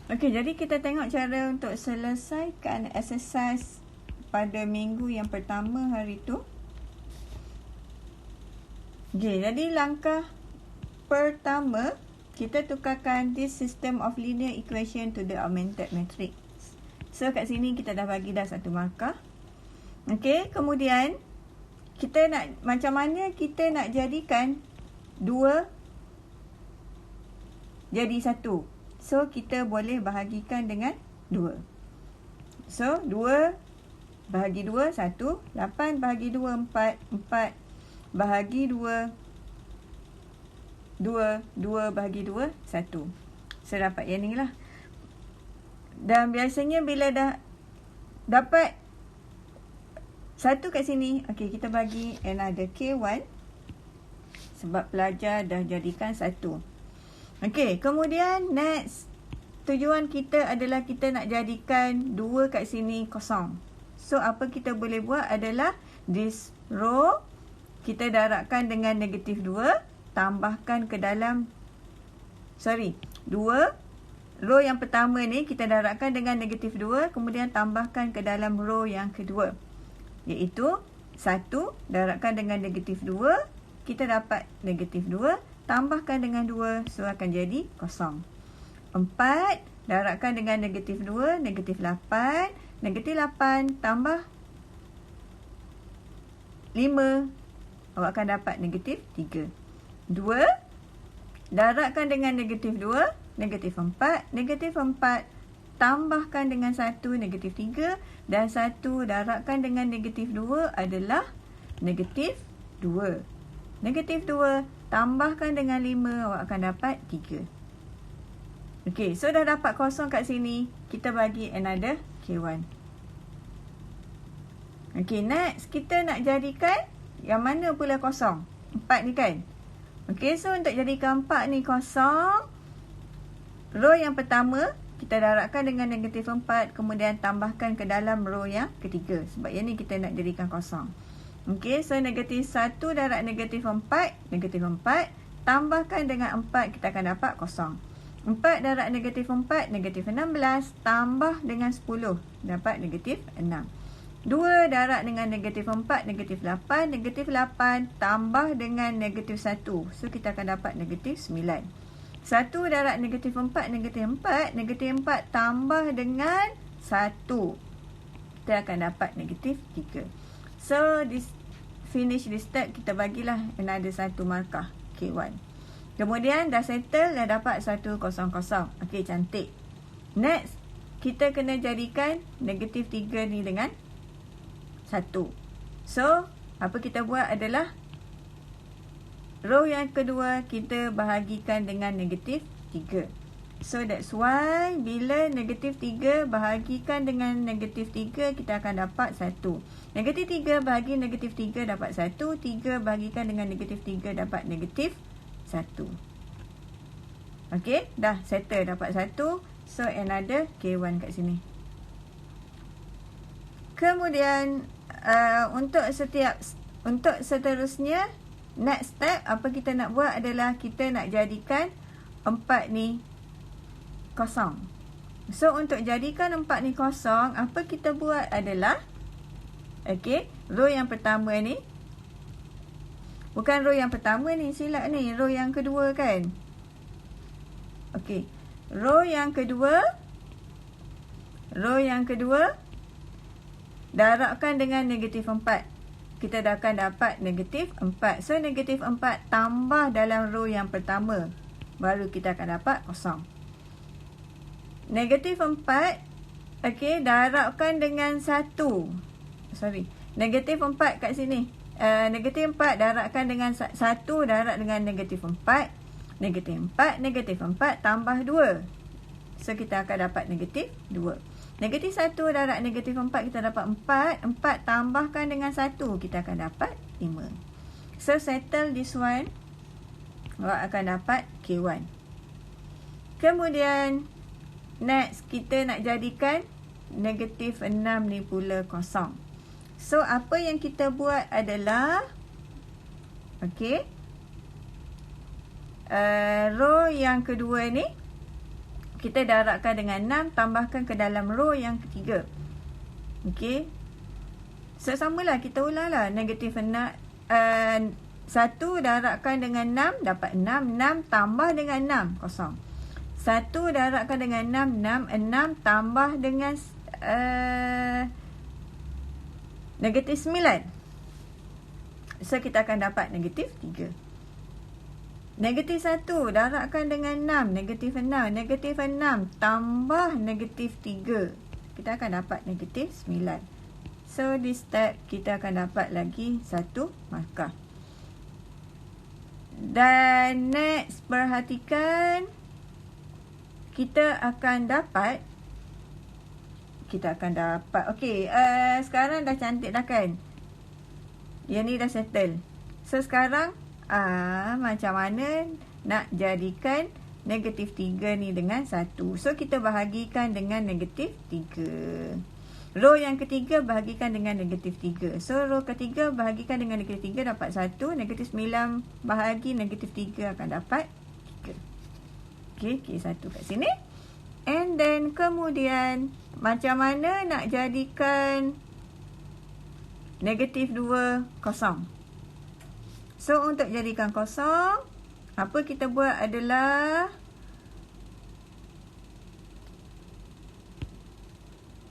Okey, jadi kita tengok cara untuk selesaikan exercise pada minggu yang pertama hari tu. Okey, jadi langkah pertama, kita tukarkan this system of linear equation to the augmented matrix. So, kat sini kita dah bagi dah satu markah. Okey, kemudian kita nak, macam mana kita nak jadikan 2 jadi 1. So, kita boleh bahagikan dengan 2. So, 2 bahagi 2, 1. 8 bahagi 2, 4. 4 bahagi 2, 2. 2 bahagi 2, 1. So, dapat yang ni lah. Dan biasanya bila dah dapat 1 kat sini, okey, kita bagi another K1. Sebab pelajar dah jadikan 1. Okey, kemudian next. Tujuan kita adalah kita nak jadikan 2 kat sini kosong. So, apa kita boleh buat adalah this row kita darabkan dengan negatif 2. Tambahkan ke dalam, 2. Row yang pertama ni kita darabkan dengan negatif 2. Kemudian tambahkan ke dalam row yang kedua. Iaitu 1 darabkan dengan negatif 2. Kita dapat negatif 2. Tambahkan dengan 2. So, akan jadi kosong. 4 darabkan dengan negatif 2. Negatif 8. Negatif 8 tambah 5. Awak akan dapat negatif 3. 2 darabkan dengan negatif 2. Negatif 4. Negatif 4 tambahkan dengan 1. Negatif 3. Dan 1 darabkan dengan negatif 2 adalah negatif 2. Negatif 2 tambahkan dengan 5. Awak akan dapat 3. Okey, so dah dapat kosong kat sini. Kita bagi another K1. Okey, next kita nak jadikan yang mana pula kosong? 4 ni kan? Okey, so untuk jadikan 4 ni kosong, row yang pertama kita darabkan dengan negatif 4. Kemudian tambahkan ke dalam row yang ketiga. Sebab yang ni kita nak jadikan kosong. Okey, so negatif 1 darab negatif 4. Negatif 4. Tambahkan dengan 4, kita akan dapat kosong. 4 darab negatif 4. Negatif 16. Tambah dengan 10. Dapat negatif 6. 2 darab dengan negatif 4. Negatif 8. Negatif 8. Tambah dengan negatif 1. So, kita akan dapat negatif 9. 1 darab negatif 4. Negatif 4. Negatif 4 tambah dengan 1. Kita akan dapat negatif 3. So, finish this step, kita bagilah another satu markah K1. Kemudian dah settle, dah dapat 1, 0, 0. Okey, cantik. Next, kita kena jadikan negatif 3 ni dengan 1. So, apa kita buat adalah row yang kedua kita bahagikan dengan negatif 3. So, that's why bila negatif 3 bahagikan dengan negatif 3, kita akan dapat 1. Negatif 3 bahagi negatif 3 dapat 1. 3 bahagikan dengan negatif 3 dapat negatif 1. Okey, dah settle dapat 1. So, another K1 kat sini. Kemudian, untuk seterusnya, next step, apa kita nak buat adalah kita nak jadikan 4 ni kosong. So, untuk jadikan 4 ni kosong, apa kita buat adalah, okey, row yang pertama ni, bukan row yang pertama ni, silap ni, row yang kedua kan. Okey, row yang kedua, darabkan dengan negatif 4. Kita dah akan dapat negatif 4. So, negatif 4 tambah dalam row yang pertama. Baru kita akan dapat kosong. Negatif 4, okey, darabkan dengan 1. Negatif 4 kat sini. Negatif 4 darabkan dengan 1, darab dengan negatif 4. Negatif 4, negatif 4 tambah 2. So, kita akan dapat negatif 2. Negatif 1 darab negatif 4, kita dapat 4. 4 tambahkan dengan 1, kita akan dapat 5. So, settle this one. Awak akan dapat K1. Kemudian, next, kita nak jadikan negatif 6 ni pula kosong. So, apa yang kita buat adalah, okey, row yang kedua ni kita darabkan dengan 6, tambahkan ke dalam row yang ketiga. Okey. So, samalah, kita ulanglah. Negatif 1 darabkan dengan 6, dapat 6. 6 tambah dengan 6, kosong. 1 darabkan dengan 6, 6 tambah dengan negatif 9. So, kita akan dapat negatif 3. Negatif 1 darabkan dengan 6, negatif 6. Negatif 6 tambah negatif 3. Kita akan dapat negatif 9. So, di step kita akan dapat lagi 1 markah. Dan next, perhatikan. Kita akan dapat. Okey, sekarang dah cantik dah kan? Yang ni dah settle. So, sekarang macam mana nak jadikan negatif 3 ni dengan 1. So, kita bahagikan dengan negatif 3. Row yang ketiga bahagikan dengan negatif 3. So, row ketiga bahagikan dengan negatif 3 dapat 1. Negatif 9 bahagi negatif 3 akan dapat 3. Okey, K1 kat sini. And then, kemudian, macam mana nak jadikan negatif 2 kosong. So, untuk jadikan kosong, apa kita buat adalah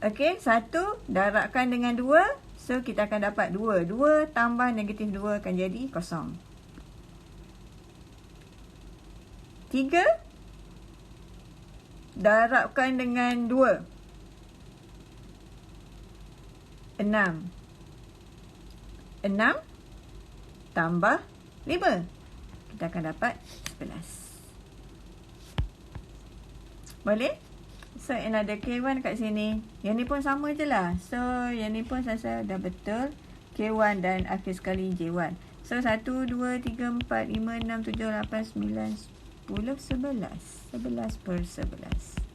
okey, 1 darabkan dengan 2. So, kita akan dapat 2. 2 tambah negatif 2 akan jadi kosong. 3 darabkan dengan 2. 6 tambah 5. Kita akan dapat 11. Boleh? So, another K1 kat sini. Yang ni pun sama je lah. So, yang ni pun saya dah betul. K1 dan akhir sekali J1. So, 1, 2, 3, 4, 5, 6, 7, 8, 9, 10, 11. 11 per 11.